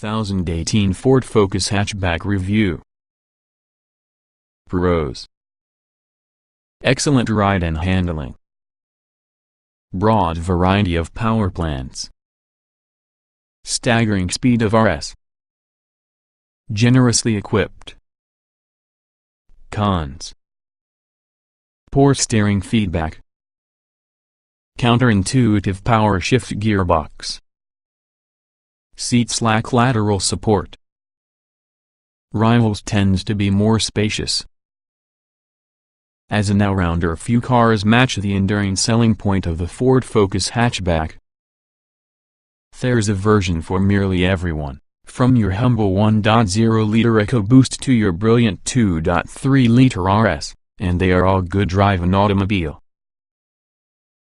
2018 Ford Focus Hatchback Review. Pros: excellent ride and handling, broad variety of power plants, staggering speed of RS, generously equipped. Cons: poor steering feedback, counterintuitive power shift gearbox, seats lack lateral support. Rivals tends to be more spacious. As an all-rounder, few cars match the enduring selling point of the Ford Focus hatchback. There's a version for nearly everyone, from your humble 1.0-liter EcoBoost to your brilliant 2.3-liter RS, and they are all good driving automobile.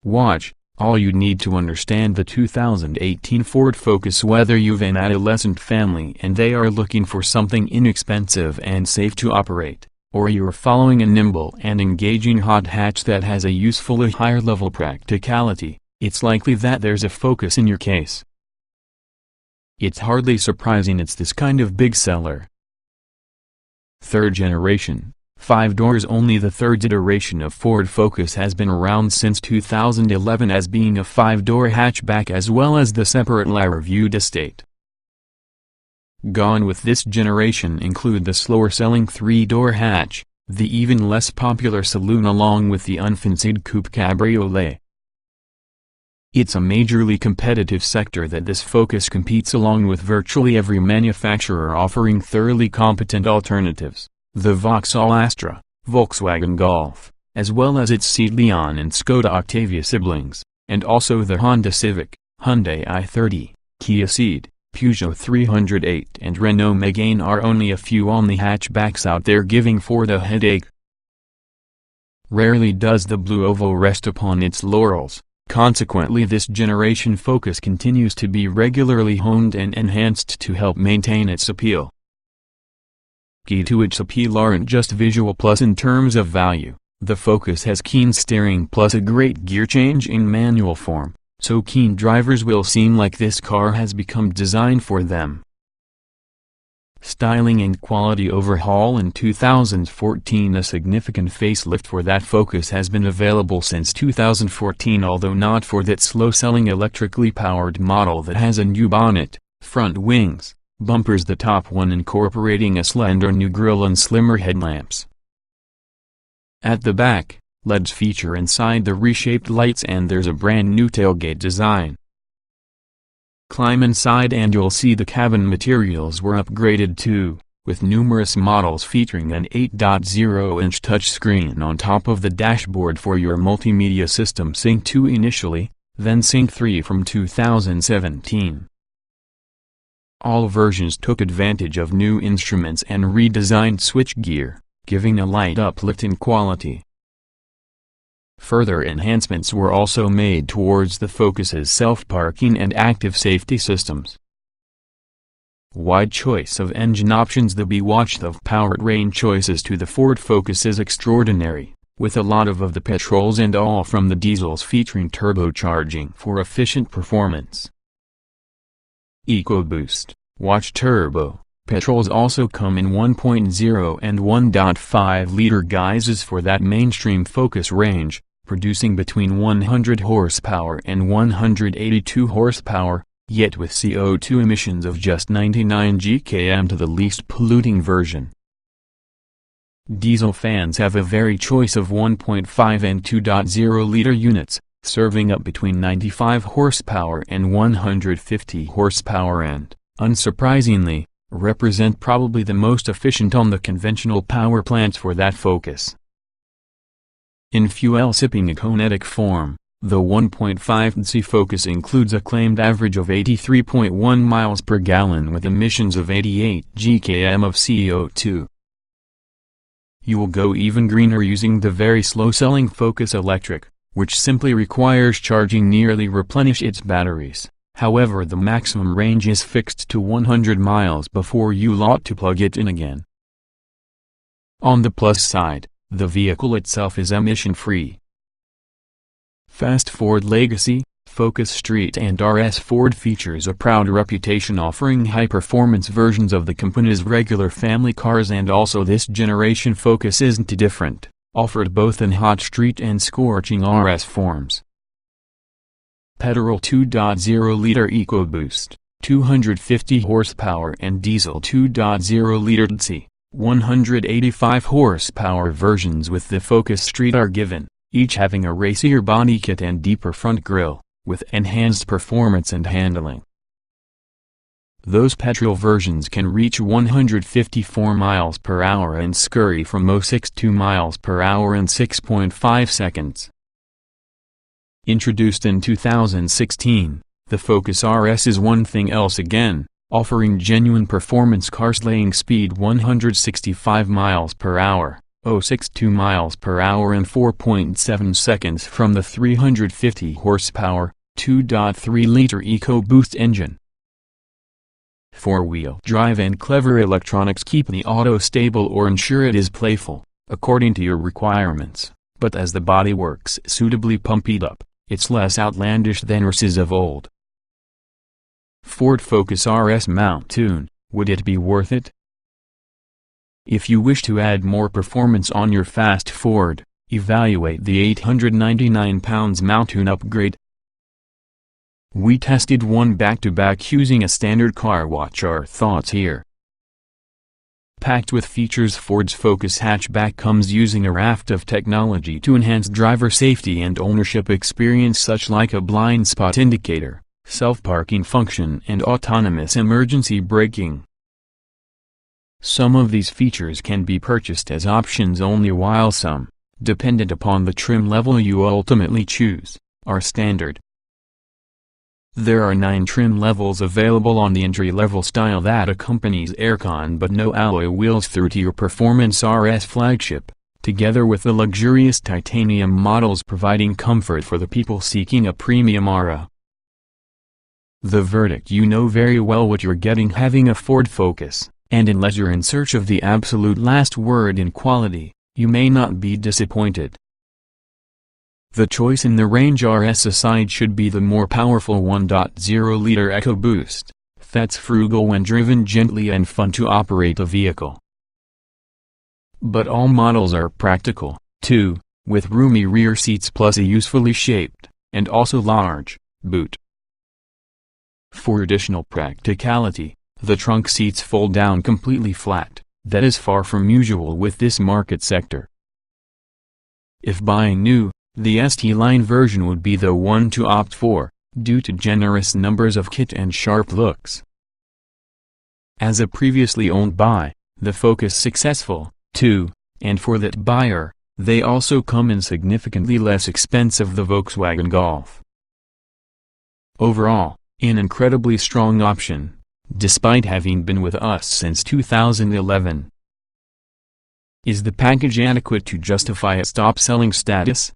Watch all you need to understand the 2018 Ford Focus. Whether you've an adolescent family and they are looking for something inexpensive and safe to operate, or you're following a nimble and engaging hot hatch that has a useful higher-level practicality, it's likely that there's a Focus in your case. It's hardly surprising it's this kind of big seller. Third generation, 5 doors only. The third iteration of Ford Focus has been around since 2011 as being a 5-door hatchback as well as the separately reviewed estate. Gone with this generation include the slower-selling 3-door hatch, the even less popular saloon along with the unfancied coupe cabriolet. It's a majorly competitive sector that this Focus competes along with virtually every manufacturer offering thoroughly competent alternatives, the Vauxhall Astra, Volkswagen Golf, as well as its Seat Leon and Skoda Octavia siblings, and also the Honda Civic, Hyundai i30, Kia Ceed, Peugeot 308 and Renault Megane are only a few on the hatchbacks out there giving Ford a headache. Rarely does the blue oval rest upon its laurels, consequently this generation Focus continues to be regularly honed and enhanced to help maintain its appeal. Key to its appeal aren't just visual plus in terms of value, the Focus has keen steering plus a great gear change in manual form, so keen drivers will seem like this car has become designed for them. Styling and quality overhaul. In 2014 a significant facelift for that Focus has been available since 2014, although not for that slow-selling electrically powered model that has a new bonnet, front wings, bumpers, the top one incorporating a slender new grille and slimmer headlamps. At the back, LEDs feature inside the reshaped lights and there's a brand new tailgate design. Climb inside and you'll see the cabin materials were upgraded too, with numerous models featuring an 8.0-inch touchscreen on top of the dashboard for your multimedia system Sync 2 initially, then Sync 3 from 2017. All versions took advantage of new instruments and redesigned switchgear, giving a light uplift in quality. Further enhancements were also made towards the Focus's self-parking and active safety systems. Wide choice of engine options. The bewatched of powertrain choices to the Ford Focus is extraordinary, with a lot of the petrols and all from the diesels featuring turbocharging for efficient performance. EcoBoost, Watch Turbo, petrols also come in 1.0 and 1.5-liter guises for that mainstream Focus range, producing between 100 horsepower and 182 horsepower, yet with CO2 emissions of just 99 gkm to the least polluting version. Diesel fans have a varied choice of 1.5 and 2.0-liter units, serving up between 95 horsepower and 150 horsepower and, unsurprisingly, represent probably the most efficient on the conventional power plants for that Focus. In fuel-sipping kinetic form, the 1.5C Focus includes a claimed average of 83.1 miles per gallon with emissions of 88 gkm of CO2. You will go even greener using the very slow-selling Focus Electric, which simply requires charging nearly replenish its batteries. However, the maximum range is fixed to 100 miles before you ought to plug it in again. On the plus side, the vehicle itself is emission-free. Fast Ford legacy, Focus Street and RS. Ford features a proud reputation offering high-performance versions of the company's regular family cars, and also this generation Focus isn't different, offered both in hot street and scorching RS forms. Petrol 2.0-liter EcoBoost, 250 horsepower, and diesel 2.0-liter DC, 185 horsepower versions with the Focus Street are given, each having a racier body kit and deeper front grille, with enhanced performance and handling. Those petrol versions can reach 154 miles per hour and scurry from 0.62 miles per hour in 6.5 seconds. Introduced in 2016, the Focus RS is one thing else again, offering genuine performance car slaying speed 165 miles per hour, 0.62 miles per hour in 4.7 seconds from the 350 horsepower, 2.3-liter EcoBoost engine. Four-wheel drive and clever electronics keep the auto stable or ensure it is playful, according to your requirements, but as the body works suitably pumped up, it's less outlandish than RS's of old. Ford Focus RS mount tune, would it be worth it? If you wish to add more performance on your fast Ford, evaluate the £899 mount tune upgrade. We tested one back-to-back using a standard car. Watch our thoughts here. Packed with features, Ford's Focus hatchback comes using a raft of technology to enhance driver safety and ownership experience, such like a blind spot indicator, self-parking function, and autonomous emergency braking. Some of these features can be purchased as options only, while some, dependent upon the trim level you ultimately choose, are standard. There are 9 trim levels available on the entry-level style that accompanies aircon but no alloy wheels through to your Performance RS flagship, together with the luxurious titanium models providing comfort for the people seeking a premium aura. The verdict: you know very well what you're getting having a Ford Focus, and unless you're in search of the absolute last word in quality, you may not be disappointed. The choice in the range RS aside should be the more powerful 1.0-liter EcoBoost, that's frugal when driven gently and fun to operate a vehicle. But all models are practical, too, with roomy rear seats plus a usefully shaped, and also large, boot. For additional practicality, the trunk seats fold down completely flat, that is far from usual with this market sector. If buying new, the ST-line version would be the one to opt for, due to generous numbers of kit and sharp looks. As a previously owned buy, the Focus successful, too, and for that buyer, they also come in significantly less expensive the Volkswagen Golf. Overall, an incredibly strong option, despite having been with us since 2011. Is the package adequate to justify its top-selling status?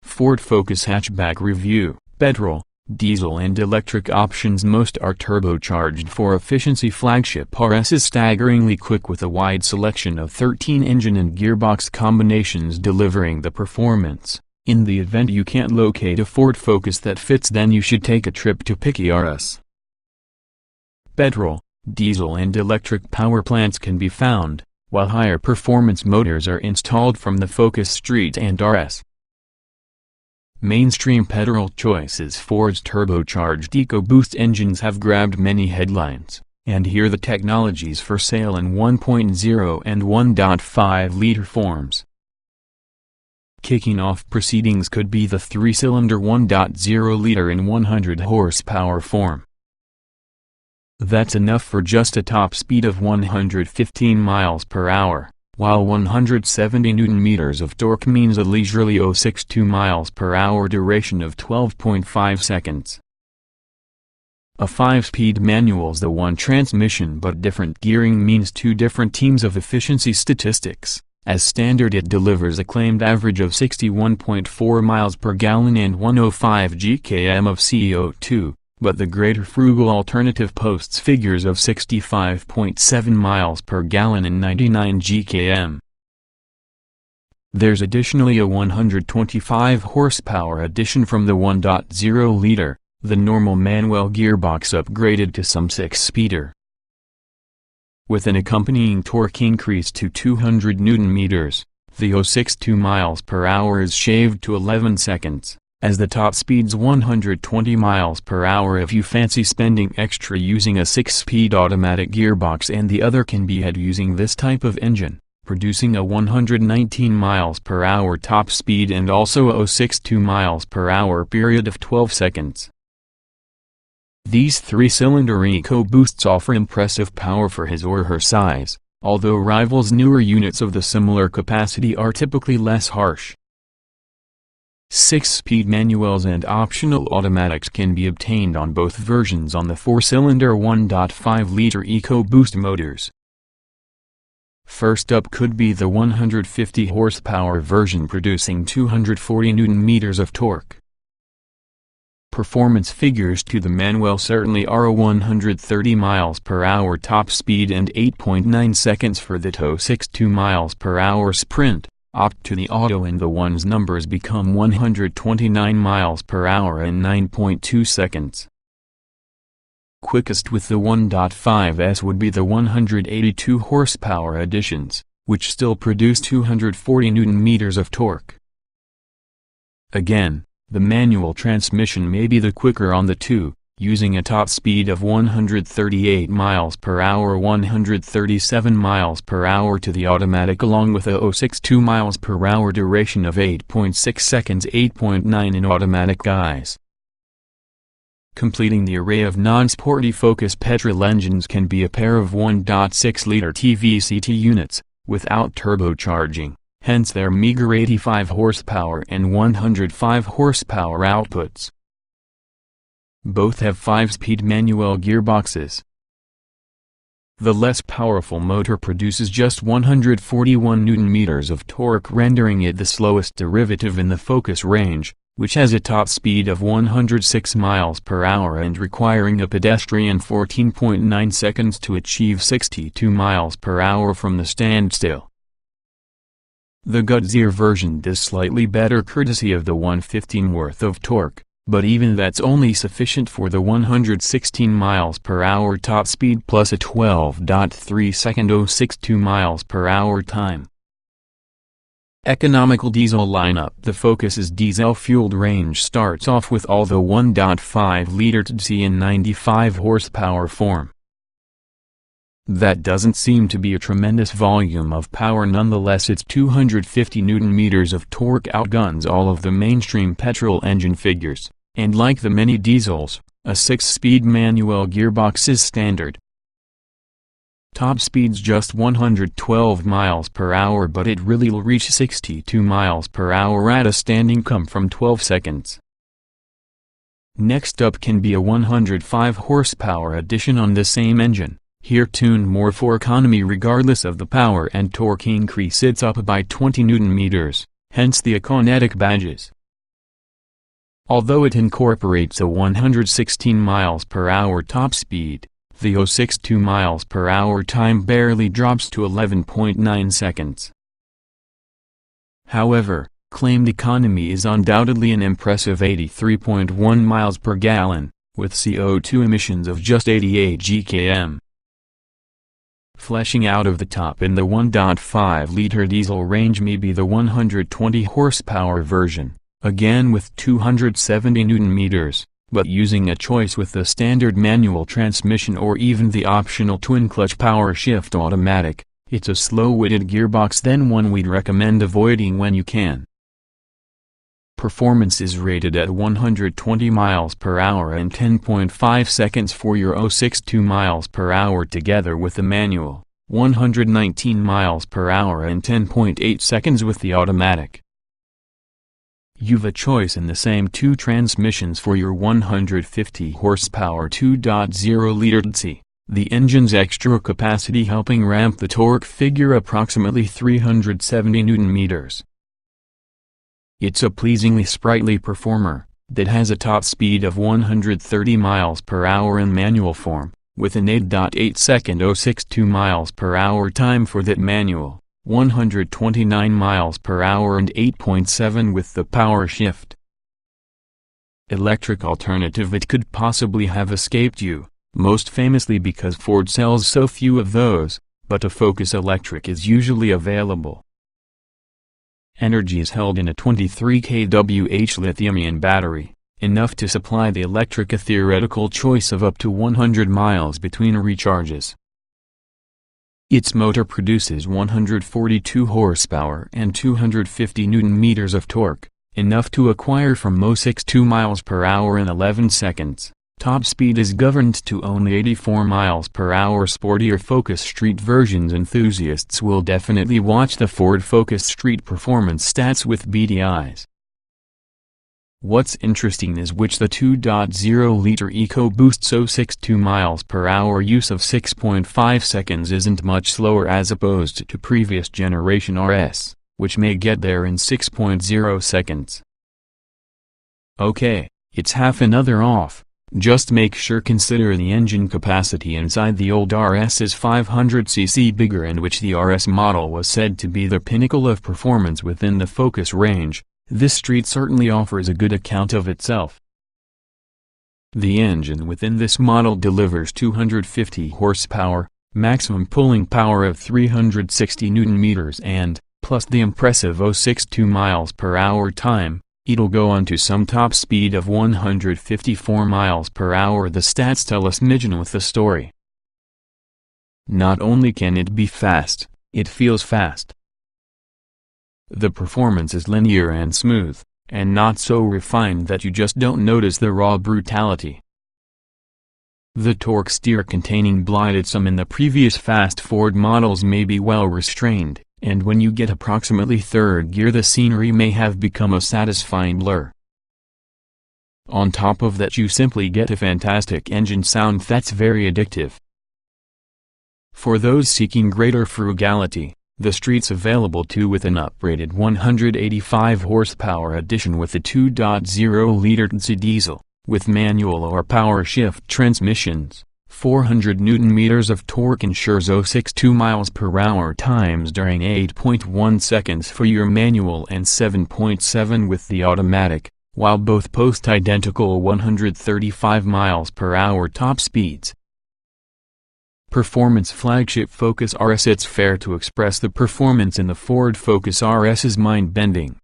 Ford Focus hatchback review: petrol, diesel and electric options. Most are turbocharged for efficiency. Flagship RS is staggeringly quick with a wide selection of 13 engine and gearbox combinations delivering the performance. In the event you can't locate a Ford Focus that fits, then you should take a trip to picky RS. Petrol, diesel and electric power plants can be found, while higher performance motors are installed from the Focus Street and RS. Mainstream petrol choices: Ford's turbocharged EcoBoost engines have grabbed many headlines, and here the technologies for sale in 1.0 and 1.5-liter forms. Kicking off proceedings could be the 3-cylinder 1.0-liter in 100 horsepower form. That's enough for just a top speed of 115 miles per hour. While 170 Nm of torque means a leisurely 0.62 miles per hour duration of 12.5 seconds. A 5-speed manual's the one transmission, but different gearing means 2 different teams of efficiency statistics. As standard, it delivers a claimed average of 61.4 miles per gallon and 105 gkm of CO2, but the greater frugal alternative posts figures of 65.7 miles per gallon and 99 gkm. There's additionally a 125 horsepower addition from the 1.0-liter, the normal manual gearbox upgraded to some 6-speeder. With an accompanying torque increase to 200 Nm, the 0.62 mph is shaved to 11 seconds, as the top speed's 120 mph if you fancy spending extra using a 6-speed automatic gearbox, and the other can be had using this type of engine, producing a 119 mph top speed and also a 0.62 mph period of 12 seconds. These 3-cylinder EcoBoosts offer impressive power for his or her size, although rivals' newer units of the similar capacity are typically less harsh. 6-speed manuals and optional automatics can be obtained on both versions on the 4-cylinder 1.5-liter EcoBoost motors. First up could be the 150 horsepower version producing 240 Nm of torque. Performance figures to the manual certainly are a 130 mph top speed and 8.9 seconds for the 0.62 mph sprint. Opt to the auto and the one's numbers become 129 mph in 9.2 seconds. Quickest with the 1.5s would be the 182 horsepower editions, which still produce 240 Nm of torque. Again, the manual transmission may be the quicker on the two, using a top speed of 138 mph 137 mph to the automatic, along with a 0.62 mph duration of 8.6 seconds 8.9 in automatic guise. Completing the array of non-sporty Focus petrol engines can be a pair of 1.6-liter TVCT units, without turbocharging, hence their meager 85 horsepower and 105 horsepower outputs. Both have 5-speed manual gearboxes. The less powerful motor produces just 141 Nm of torque, rendering it the slowest derivative in the Focus range, which has a top speed of 106 mph and requiring a pedestrian 14.9 seconds to achieve 62 mph from the standstill. The Goodyear version does slightly better courtesy of the 115 worth of torque, but even that's only sufficient for the 116 mph top speed plus a 12.3 second 0.62 mph time. Economical diesel lineup. The Focus's diesel-fueled range starts off with all the 1.5-liter TDI in 95 horsepower form. That doesn't seem to be a tremendous volume of power, nonetheless its 250 Nm of torque outguns all of the mainstream petrol engine figures, and like the many diesels, a 6-speed manual gearbox is standard. Top speed's just 112 mph, but it really will reach 62 mph at a standing come from 12 seconds. Next up can be a 105 horsepower edition on the same engine, here tuned more for economy regardless of the power and torque increase. It's up by 20 Nm, hence the Econetic badges. Although it incorporates a 116 mph top speed, the 0.62 mph time barely drops to 11.9 seconds. However, claimed economy is undoubtedly an impressive 83.1 miles per gallon, with CO2 emissions of just 88 gkm. Fleshing out of the top in the 1.5-liter diesel range may be the 120 horsepower version, again with 270 Nm, but using a choice with the standard manual transmission or even the optional twin-clutch power shift automatic. It's a slow-witted gearbox, then one we'd recommend avoiding when you can. Performance is rated at 120 mph and 10.5 seconds for your 0.62 mph together with the manual, 119 mph and 10.8 seconds with the automatic. You've a choice in the same two transmissions for your 150 horsepower 2.0-liter TDI, the engine's extra capacity helping ramp the torque figure approximately 370 Nm. It's a pleasingly sprightly performer, that has a top speed of 130 mph in manual form, with an 8.8 second 0.62 mph time for that manual, 129 miles per hour and 8.7 with the power shift. Electric alternative. It could possibly have escaped you, most famously because Ford sells so few of those, but a Focus Electric is usually available. Energy is held in a 23 kWh lithium-ion battery, enough to supply the electric a theoretical choice of up to 100 miles between recharges. Its motor produces 142 horsepower and 250 Nm of torque, enough to acquire from 0-62 miles per hour in 11 seconds. Top speed is governed to only 84 miles per hour. Sportier Focus Street versions. Enthusiasts will definitely watch the Ford Focus Street performance stats with beady eyes. What's interesting is which the 2.0-liter EcoBoost 0.62 miles per hour use of 6.5 seconds isn't much slower as opposed to previous generation RS, which may get there in 6.0 seconds. Okay, it's half another off. Just make sure consider the engine capacity inside. The old RS is 500cc bigger, in which the RS model was said to be the pinnacle of performance within the Focus range. This Street certainly offers a good account of itself. The engine within this model delivers 250 horsepower, maximum pulling power of 360 Nm and, plus the impressive 0.62 miles per hour time, it'll go on to some top speed of 154 miles per hour. The stats tell a smidgen with the story. Not only can it be fast, it feels fast. The performance is linear and smooth, and not so refined that you just don't notice the raw brutality. The torque steer containing blighted some in the previous fast Ford models may be well restrained, and when you get approximately third gear the scenery may have become a satisfying blur. On top of that you simply get a fantastic engine sound that's very addictive. For those seeking greater frugality, the Street's available too with an upgraded 185 horsepower edition with the 2.0-liter TSI diesel, with manual or power shift transmissions. 400 Nm of torque ensures 0.62 miles per hour times during 8.1 seconds for your manual and 7.7 with the automatic, while both post identical 135 miles per hour top speeds. Performance flagship Focus RS. It's fair to express the performance in the Ford Focus RS is mind-bending.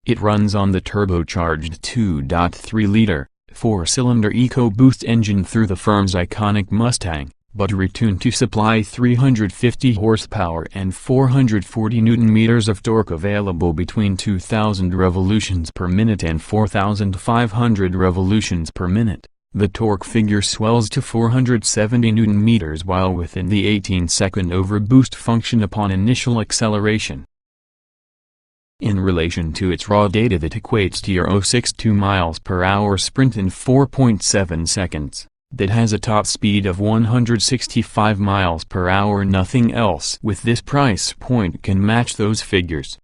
It runs on the turbocharged 2.3-liter, 4-cylinder EcoBoost engine through the firm's iconic Mustang, but retuned to supply 350 horsepower and 440 Nm of torque, available between 2,000 revolutions per minute and 4,500 revolutions per minute. The torque figure swells to 470 Nm while within the 18-second overboost function upon initial acceleration. In relation to its raw data, that equates to your 0.62 miles per hour sprint in 4.7 seconds, that has a top speed of 165 miles per hour. Nothing else with this price point can match those figures.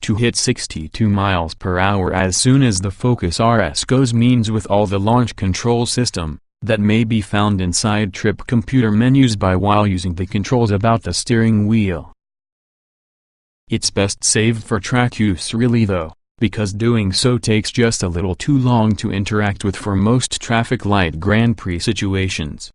To hit 62 miles per hour as soon as the Focus RS goes means, with all the launch control system, that may be found inside trip computer menus while using the controls about the steering wheel. It's best saved for track use really though, because doing so takes just a little too long to interact with for most traffic light Grand Prix situations.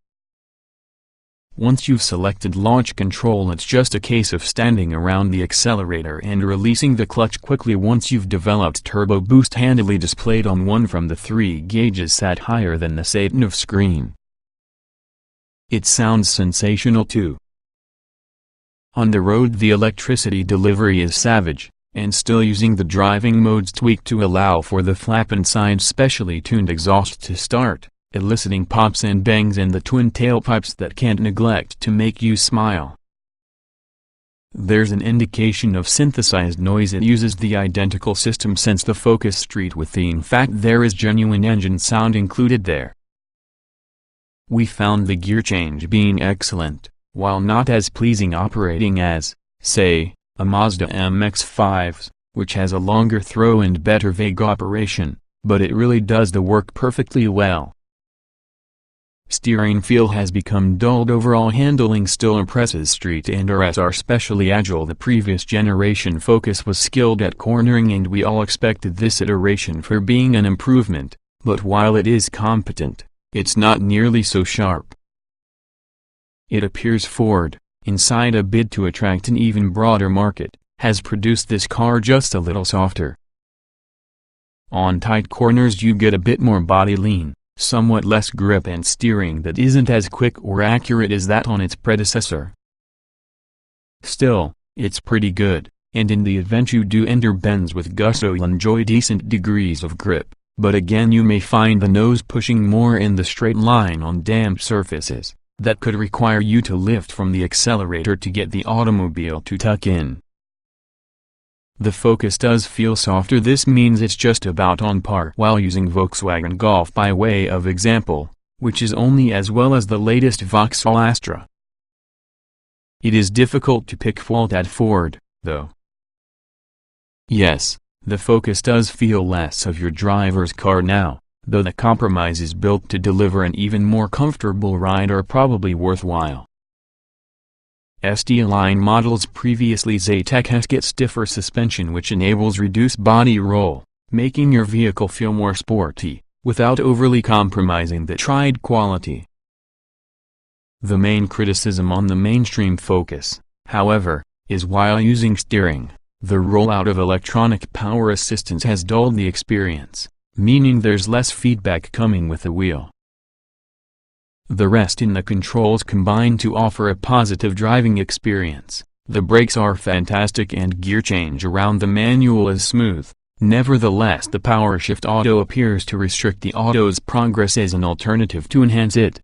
Once you've selected launch control, it's just a case of standing around the accelerator and releasing the clutch quickly. Once you've developed turbo boost handily displayed on one from the 3 gauges sat higher than the sat-nav screen. It sounds sensational too. On the road the electricity delivery is savage, and still using the driving modes tweaked to allow for the flap inside specially tuned exhaust to start, eliciting pops and bangs and the twin tailpipes that can't neglect to make you smile. There's an indication of synthesized noise. It uses the identical system since the Focus Street with the in fact there is genuine engine sound included there. We found the gear change being excellent, while not as pleasing operating as, say, a Mazda MX-5's, which has a longer throw and better vague operation, but it really does the work perfectly well. Steering feel has become dulled. Overall handling still impresses. Street and RS are specially agile. The previous generation Focus was skilled at cornering and we all expected this iteration for being an improvement, but while it is competent, it's not nearly so sharp. It appears Ford, inside a bid to attract an even broader market, has produced this car just a little softer. On tight corners you get a bit more body lean, somewhat less grip and steering that isn't as quick or accurate as that on its predecessor. Still, it's pretty good, and in the event you do enter bends with gusto you'll enjoy decent degrees of grip, but again you may find the nose pushing more in the straight line on damp surfaces. That could require you to lift from the accelerator to get the automobile to tuck in. The Focus does feel softer. This means it's just about on par. While using Volkswagen Golf by way of example, which is only as well as the latest Vauxhall Astra. It is difficult to pick fault at Ford, though. Yes, the Focus does feel less of your driver's car now, though the compromises built to deliver an even more comfortable ride are probably worthwhile. ST-line models previously Zetec has get stiffer suspension which enables reduced body roll, making your vehicle feel more sporty, without overly compromising the ride quality. The main criticism on the mainstream Focus, however, is while using steering, the rollout of electronic power assistance has dulled the experience, meaning there's less feedback coming with the wheel. The rest in the controls combine to offer a positive driving experience. The brakes are fantastic and gear change around the manual is smooth. Nevertheless, the Power Shift Auto appears to restrict the auto's progress as an alternative to enhance it.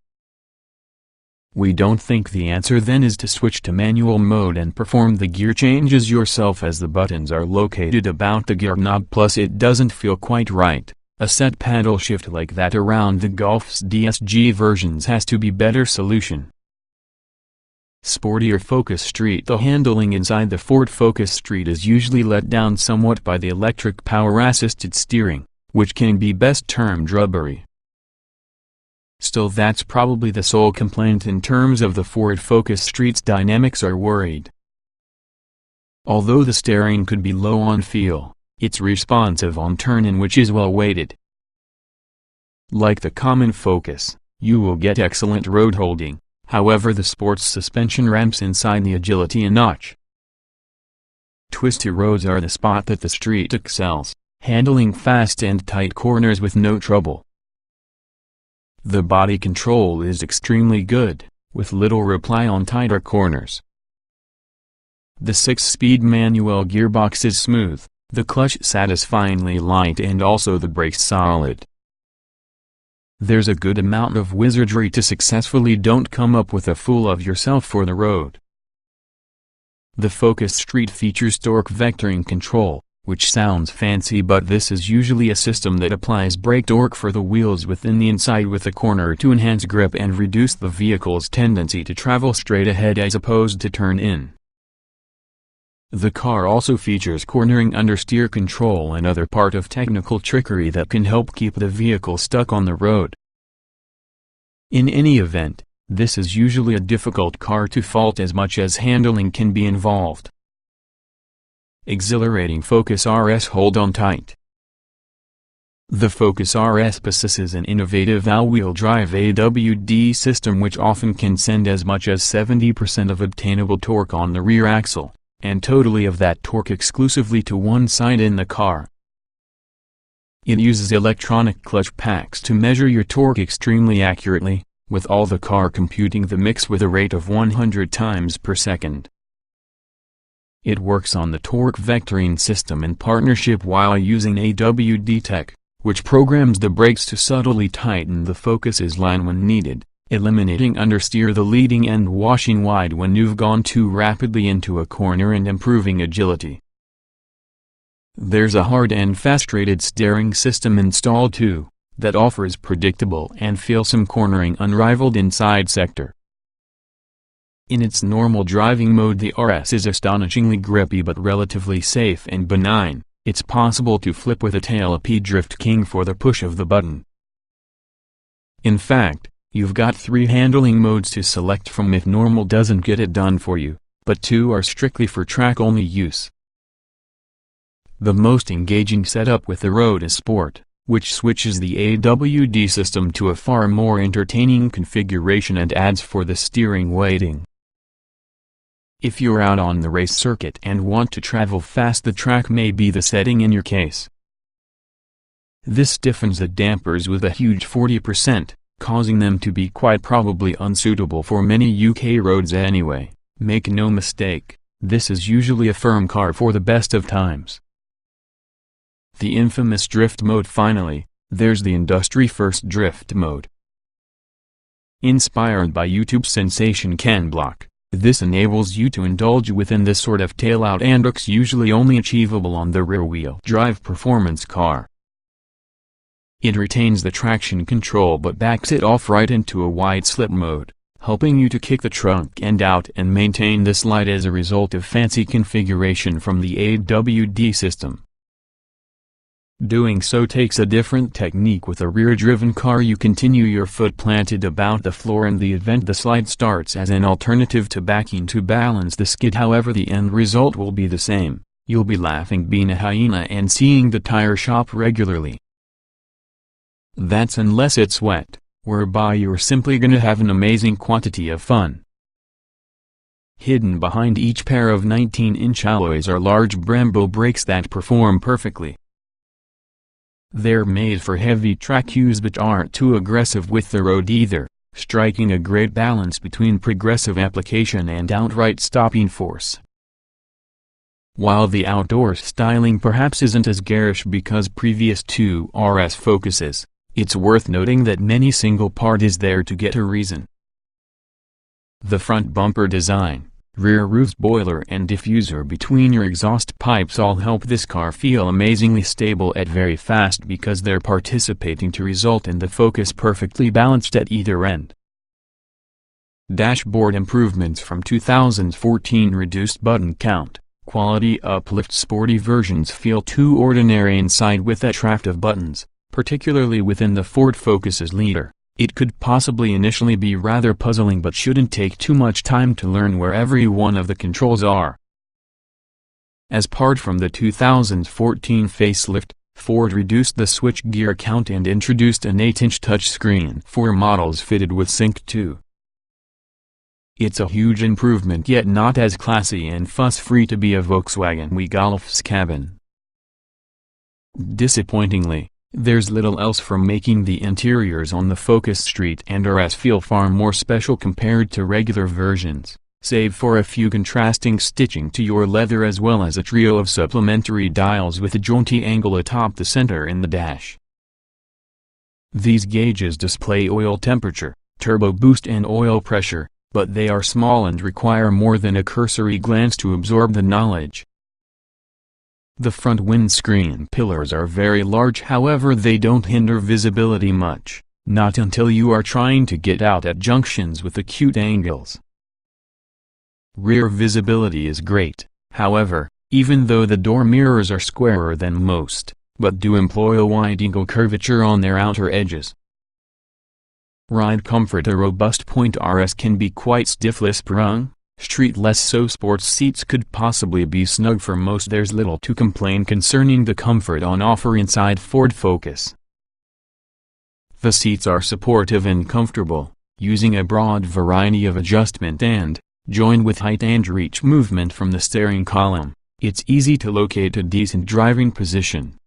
We don't think the answer then is to switch to manual mode and perform the gear changes yourself as the buttons are located about the gear knob, plus it doesn't feel quite right. A set paddle shift like that around the Golf's DSG versions has to be better solution. Sportier Focus Street. The handling inside the Ford Focus Street is usually let down somewhat by the electric power-assisted steering, which can be best termed rubbery. Still, that's probably the sole complaint in terms of the Ford Focus Street's dynamics are worried. Although the steering could be low on feel, it's responsive on turn-in which is well weighted. Like the common Focus, you will get excellent road holding, however the sports suspension ramps inside the agility a notch. Twisty roads are the spot that the Street excels, handling fast and tight corners with no trouble. The body control is extremely good, with little reply on tighter corners. The 6-speed manual gearbox is smooth, the clutch satisfyingly light and also the brakes solid. There's a good amount of wizardry to successfully don't come up with a fool of yourself for the road. The Focus Street features torque vectoring control, which sounds fancy but this is usually a system that applies brake torque for the wheels within the inside with a corner to enhance grip and reduce the vehicle's tendency to travel straight ahead as opposed to turn in. The car also features cornering understeer control, another part of technical trickery that can help keep the vehicle stuck on the road. In any event, this is usually a difficult car to fault as much as handling can be involved. Exhilarating Focus RS. Hold on tight. The Focus RS possesses an innovative all-wheel drive AWD system which often can send as much as 70% of obtainable torque on the rear axle, and totally of that torque exclusively to one side in the car. It uses electronic clutch packs to measure your torque extremely accurately, with all the car computing the mix with a rate of 100 times per second. It works on the torque vectoring system in partnership while using AWD Tech, which programs the brakes to subtly tighten the Focus's line when needed, eliminating understeer the leading and washing wide when you've gone too rapidly into a corner and improving agility. There's a hard and fast-rated steering system installed too, that offers predictable and feelsome cornering unrivaled inside sector. In its normal driving mode the RS is astonishingly grippy but relatively safe and benign. It's possible to flip with a tail up Drift King for the push of the button. In fact, You've got 3 handling modes to select from if normal doesn't get it done for you, but 2 are strictly for track-only use. The most engaging setup with the road is Sport, which switches the AWD system to a far more entertaining configuration and adds for the steering weighting. If you're out on the race circuit and want to travel fast, the track may be the setting in your case. This stiffens the dampers with a huge 40%, causing them to be quite probably unsuitable for many UK roads anyway. Make no mistake, this is usually a firm car for the best of times. The infamous drift mode. Finally, there's the industry-first drift mode. Inspired by YouTube sensation Ken Block, this enables you to indulge within this sort of tail-out antics usually only achievable on the rear-wheel drive performance car. It retains the traction control but backs it off right into a wide slip mode, helping you to kick the trunk end out and maintain the slide as a result of fancy configuration from the AWD system. Doing so takes a different technique. With a rear-driven car, you continue your foot planted about the floor in the event the slide starts as an alternative to backing to balance the skid. However, the end result will be the same. You'll be laughing being a hyena and seeing the tire shop regularly. That's unless it's wet, whereby you're simply gonna have an amazing quantity of fun. Hidden behind each pair of 19-inch alloys are large Brembo brakes that perform perfectly. They're made for heavy track use but aren't too aggressive with the road either, striking a great balance between progressive application and outright stopping force. While the outdoor styling perhaps isn't as garish because previous to RS Focuses, it's worth noting that many single part is there to get a reason. The front bumper design, rear roof spoiler and diffuser between your exhaust pipes all help this car feel amazingly stable at very fast because they're participating to result in the Focus perfectly balanced at either end. Dashboard improvements from 2014: reduced button count, quality uplift. Sporty versions feel too ordinary inside with that raft of buttons, particularly within the Ford Focus's leader. It could possibly initially be rather puzzling but shouldn't take too much time to learn where every one of the controls are. As part from the 2014 facelift, Ford reduced the switchgear count and introduced an 8-inch touchscreen for models fitted with Sync 2. It's a huge improvement, yet not as classy and fuss-free to be a Volkswagen Golf's cabin. Disappointingly, there's little else from making the interiors on the Focus Street and RS feel far more special compared to regular versions, save for a few contrasting stitching to your leather as well as a trio of supplementary dials with a jaunty angle atop the center in the dash. These gauges display oil temperature, turbo boost and oil pressure, but they are small and require more than a cursory glance to absorb the knowledge. The front windscreen pillars are very large, however they don't hinder visibility much, not until you are trying to get out at junctions with acute angles. Rear visibility is great, however, even though the door mirrors are squarer than most, but do employ a wide angle curvature on their outer edges. Ride comfort. A robust point RS can be quite stiffly sprung. Street less so. Sports seats could possibly be snug for most. There's little to complain concerning the comfort on offer inside Ford Focus. The seats are supportive and comfortable, using a broad variety of adjustment and, joined with height and reach movement from the steering column, it's easy to locate a decent driving position.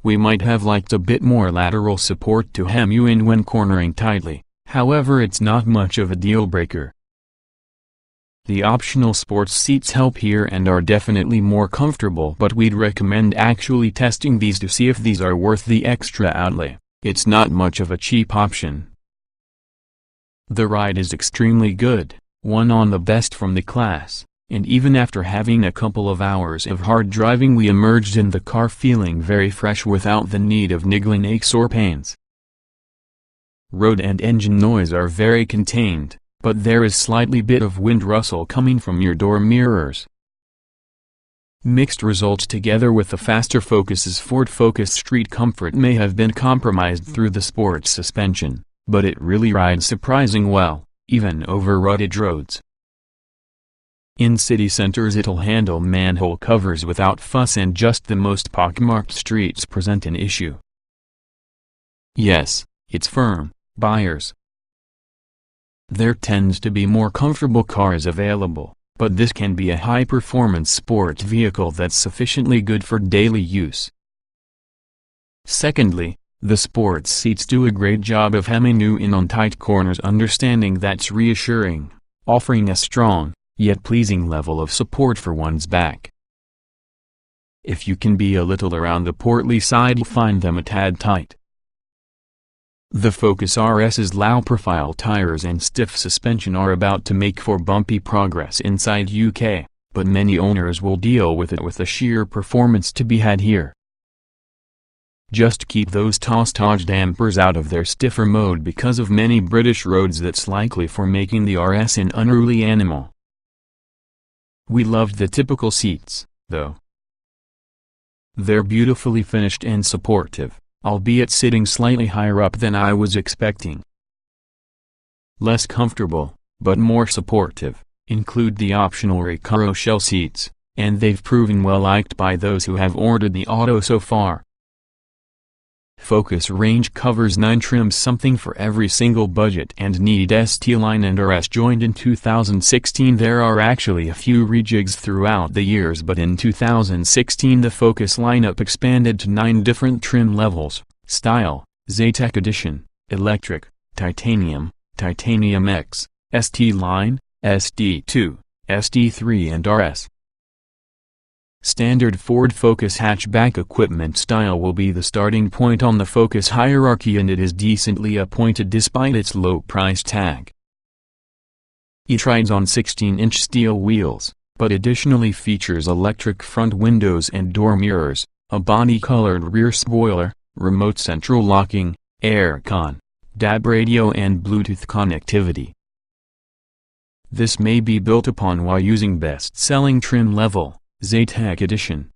We might have liked a bit more lateral support to hem you in when cornering tightly, however it's not much of a deal breaker. The optional sports seats help here and are definitely more comfortable, but we'd recommend actually testing these to see if these are worth the extra outlay. It's not much of a cheap option. The ride is extremely good, one on the best from the class, and even after having a couple of hours of hard driving we emerged in the car feeling very fresh without the need of niggling aches or pains. Road and engine noise are very contained, but there is slightly bit of wind rustle coming from your door mirrors. Mixed results together with the faster Focus's Ford Focus Street comfort may have been compromised through the sports suspension, but it really rides surprising well, even over rutted roads. In city centers it'll handle manhole covers without fuss, and just the most pockmarked streets present an issue. Yes, it's firm, buyers. There tends to be more comfortable cars available, but this can be a high-performance sport vehicle that's sufficiently good for daily use. Secondly, the sports seats do a great job of hemming you in on tight corners. Understanding that's reassuring, offering a strong, yet pleasing level of support for one's back. If you can be a little around the portly side, you'll find them a tad tight. The Focus RS's low-profile tires and stiff suspension are about to make for bumpy progress inside UK, but many owners will deal with it with the sheer performance to be had here. Just keep those Tostage dampers out of their stiffer mode because of many British roads. That's likely for making the RS an unruly animal. We loved the typical seats, though. They're beautifully finished and supportive, albeit sitting slightly higher up than I was expecting. Less comfortable, but more supportive, include the optional Recaro shell seats, and they've proven well liked by those who have ordered the auto so far. Focus range covers 9 trims, something for every single budget and need. ST line and RS joined in 2016. There are actually a few rejigs throughout the years, but in 2016 the Focus lineup expanded to 9 different trim levels: Style, Zetec Edition, Electric, Titanium, Titanium X, ST line, SD2, SD3 and RS. Standard Ford Focus hatchback equipment style will be the starting point on the Focus hierarchy, and it is decently appointed despite its low price tag. It rides on 16-inch steel wheels, but additionally features electric front windows and door mirrors, a body-colored rear spoiler, remote central locking, aircon, DAB radio and Bluetooth connectivity. This may be built upon while using best-selling trim level, Zetec Edition.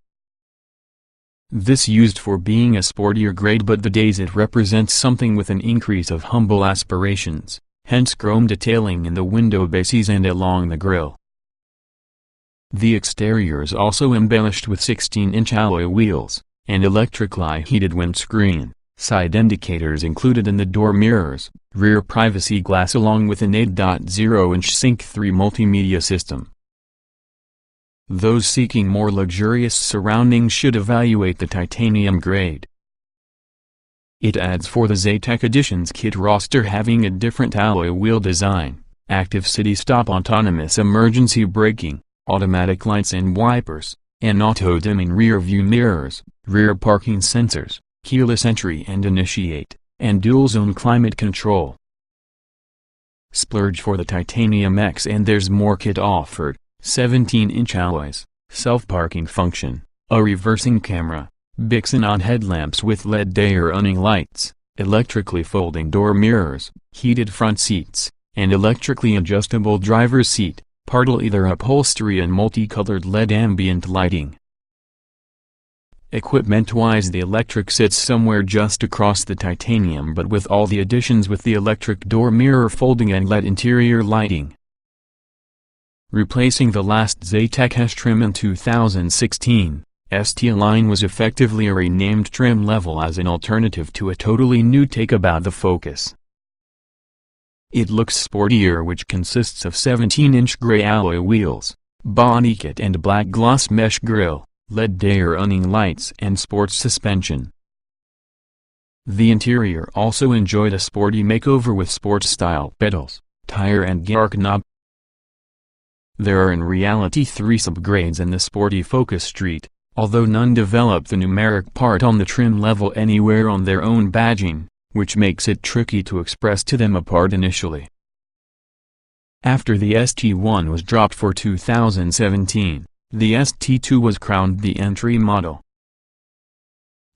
This used for being a sportier grade, but the days it represents something with an increase of humble aspirations, hence chrome detailing in the window bases and along the grille. The exterior is also embellished with 16-inch alloy wheels, and electrically heated windscreen, side indicators included in the door mirrors, rear privacy glass along with an 8.0-inch Sync 3 multimedia system. Those seeking more luxurious surroundings should evaluate the titanium grade. It adds for the Zetec Edition's kit roster, having a different alloy wheel design, active city stop, autonomous emergency braking, automatic lights and wipers, and auto-dimming rear view mirrors, rear parking sensors, keyless entry and initiate, and dual-zone climate control. Splurge for the Titanium X and there's more kit offered: 17-inch alloys, self-parking function, a reversing camera, Bixenon headlamps with LED day running lights, electrically folding door mirrors, heated front seats, and electrically adjustable driver's seat, partial leather upholstery and multicolored LED ambient lighting. Equipment-wise, the electric sits somewhere just across the titanium, but with all the additions with the electric door mirror folding and LED interior lighting. Replacing the last Zetec S trim in 2016, ST line was effectively a renamed trim level as an alternative to a totally new take about the Focus. It looks sportier, which consists of 17-inch gray alloy wheels, body kit and black gloss mesh grille, LED day running lights and sports suspension. The interior also enjoyed a sporty makeover with sports-style pedals, tire and gear knob. There are in reality 3 subgrades in the sporty Focus Street, although none develop the numeric part on the trim level anywhere on their own badging, which makes it tricky to express to them apart initially. After the ST1 was dropped for 2017, the ST2 was crowned the entry model.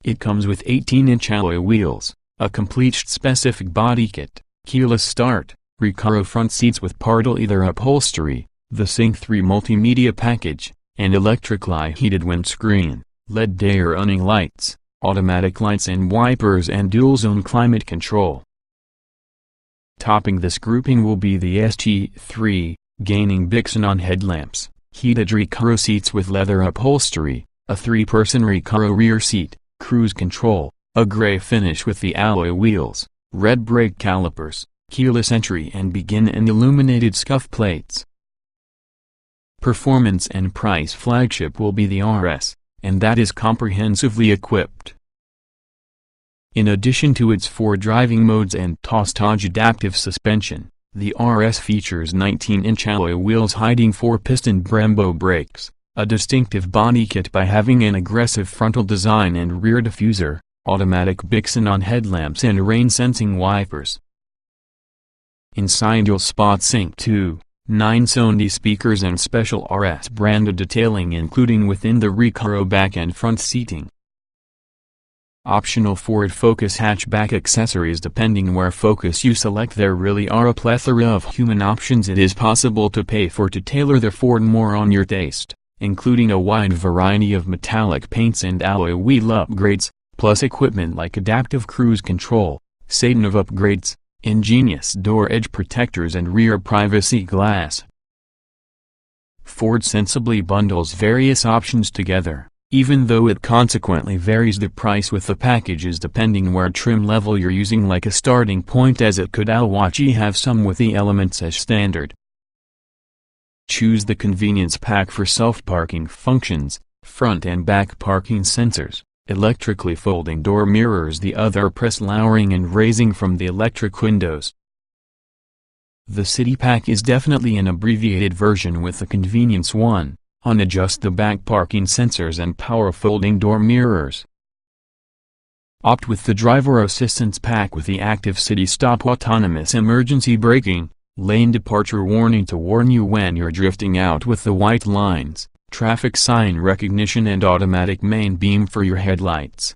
It comes with 18-inch alloy wheels, a complete specific body kit, keyless start, Recaro front seats with partial leather upholstery, the Sync 3 multimedia package, and electrically heated windscreen, LED day running lights, automatic lights and wipers and dual-zone climate control. Topping this grouping will be the ST3, gaining Bixenon headlamps, heated Recaro seats with leather upholstery, a 3-person Recaro rear seat, cruise control, a gray finish with the alloy wheels, red brake calipers, keyless entry and begin and illuminated scuff plates. Performance and price flagship will be the RS, and that is comprehensively equipped. In addition to its 4 driving modes and Tostage adaptive suspension, the RS features 19-inch alloy wheels hiding 4-piston Brembo brakes, a distinctive body kit by having an aggressive frontal design and rear diffuser, automatic Bixenon headlamps and rain-sensing wipers. Inside you'll spot Sync 2, 9 Sony speakers and special RS branded detailing including within the Recaro back and front seating. Optional Ford Focus hatchback accessories. Depending where Focus you select, there really are a plethora of human options it is possible to pay for to tailor the Ford more on your taste, including a wide variety of metallic paints and alloy wheel upgrades, plus equipment like adaptive cruise control, sunroof upgrades, ingenious door edge protectors and rear privacy glass. Ford sensibly bundles various options together, even though it consequently varies the price with the packages depending where trim level you're using, like a starting point, as it could alwachi have some with the elements as standard. Choose the convenience pack for self-parking functions, front and back parking sensors, electrically folding door mirrors, the other press lowering and raising from the electric windows. The City Pack is definitely an abbreviated version with the convenience one, on adjust the back parking sensors and power folding door mirrors. Opt with the Driver Assistance Pack with the active City Stop autonomous emergency braking, lane departure warning to warn you when you're drifting out with the white lines, traffic sign recognition and automatic main beam for your headlights.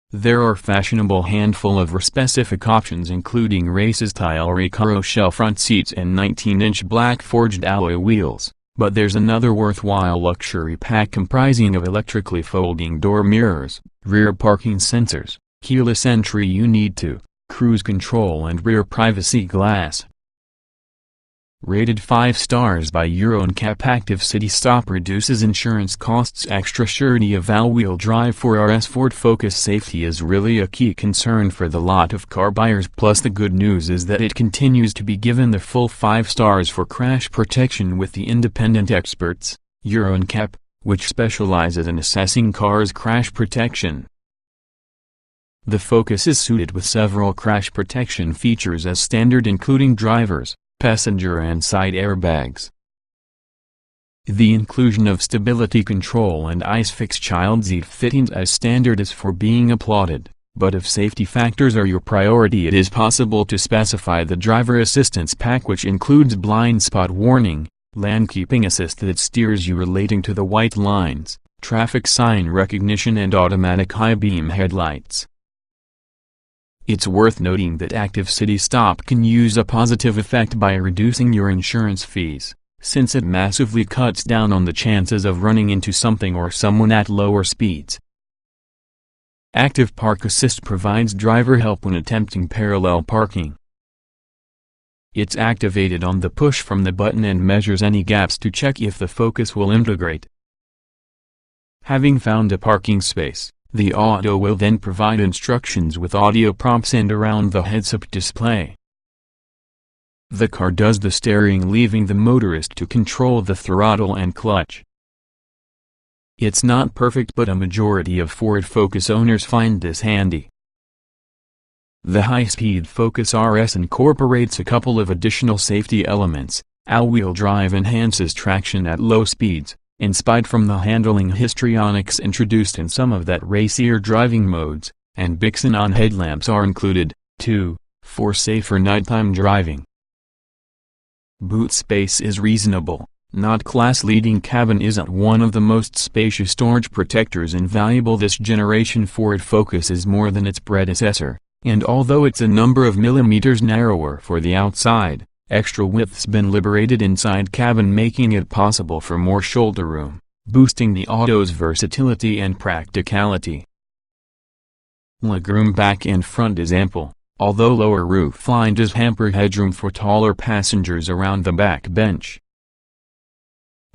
There are fashionable handful of specific options including race-style Recaro shell front seats and 19-inch black forged alloy wheels. But there's another worthwhile luxury pack comprising of electrically folding door mirrors, rear parking sensors, keyless entry Untitled, cruise control and rear privacy glass. Rated 5 stars by Euro NCAP. Active City Stop reduces insurance costs. Extra surety of all-wheel drive for RS Ford Focus. Safety is really a key concern for the lot of car buyers, plus the good news is that it continues to be given the full 5 stars for crash protection with the independent experts, Euro NCAP, which specializes in assessing cars' crash protection. The Focus is suited with several crash protection features as standard, including drivers, passenger and side airbags. The inclusion of stability control and ISOFIX child seat fittings as standard is for being applauded, but if safety factors are your priority, it is possible to specify the Driver Assistance Pack, which includes blind spot warning, lane keeping assist that steers you relating to the white lines, traffic sign recognition and automatic high beam headlights. It's worth noting that Active City Stop can use a positive effect by reducing your insurance fees, since it massively cuts down on the chances of running into something or someone at lower speeds. Active Park Assist provides driver help when attempting parallel parking. It's activated on the push from the button and measures any gaps to check if the Focus will integrate. Having found a parking space, the auto will then provide instructions with audio prompts and around the heads-up display. The car does the steering, leaving the motorist to control the throttle and clutch. It's not perfect, but a majority of Ford Focus owners find this handy. The high-speed Focus RS incorporates a couple of additional safety elements. All-wheel drive enhances traction at low speeds, inspired from the handling histrionics introduced in some of that racier driving modes, and Bixenon headlamps are included, too, for safer nighttime driving. Boot space is reasonable, not class-leading. Cabin isn't one of the most spacious storage protectors invaluable. This generation Ford Focus is more than its predecessor, and although it's a number of millimeters narrower for the outside, extra width's been liberated inside cabin, making it possible for more shoulder room, boosting the auto's versatility and practicality. Legroom back and front is ample, although lower roof line does hamper headroom for taller passengers around the back bench.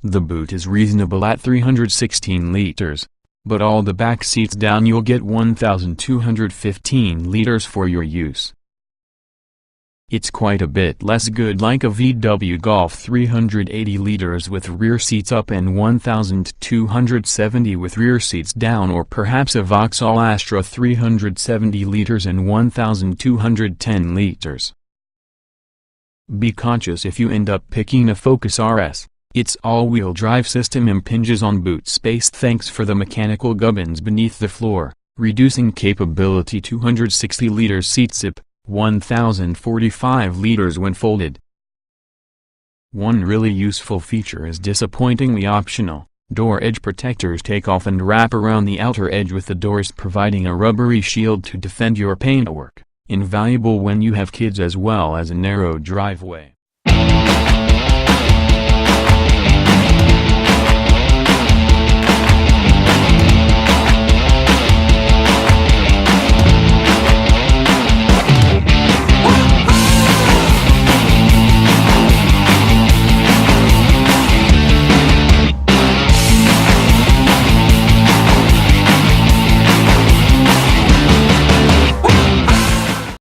The boot is reasonable at 316 liters, but all the back seats down you'll get 1,215 liters for your use. It's quite a bit less good like a VW Golf 380 liters with rear seats up and 1,270 with rear seats down, or perhaps a Vauxhall Astra 370 liters and 1,210 liters. Be conscious if you end up picking a Focus RS, its all-wheel drive system impinges on boot space thanks for the mechanical gubbins beneath the floor, reducing capability 260 liters seat zip, 1,045 liters when folded. One really useful feature is disappointingly optional. Door edge protectors take off and wrap around the outer edge with the doors providing a rubbery shield to defend your paintwork, invaluable when you have kids as well as a narrow driveway.